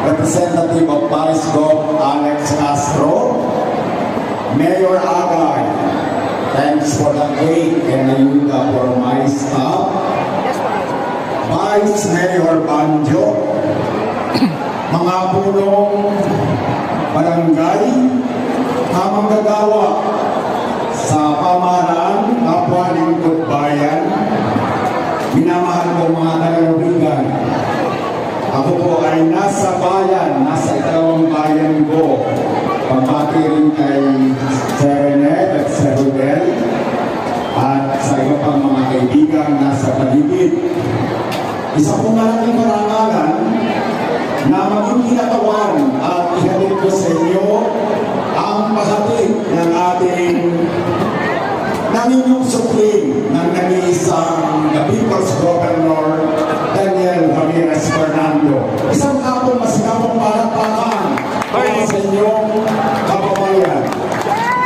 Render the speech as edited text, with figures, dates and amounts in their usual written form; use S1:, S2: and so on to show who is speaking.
S1: Representative of Vice Gov. Alex Castro, Mayor Agay, thanks for the cake and ayuda for my staff, Vice Mayor Banjo, mga punong barangay, tamang gagawa sa pamahalaan, kapwa lingkod bayan, minamahal ko mga kaibigan. Ako po ay nasa bayan, nasa ikalawang bayan ko. Pagpati rin kay Serenet at Serudel at sa iba pang mga kaibigan nasa paligid. Isa pong malaking karangalan na maging kinatawan at ihatid ko sa inyo ang pahatid ng ating inyong supreme ng nag-iisang the People's Governor Daniel Ramirez Fernando. Isang hapon masigapong palakpakan para sa inyong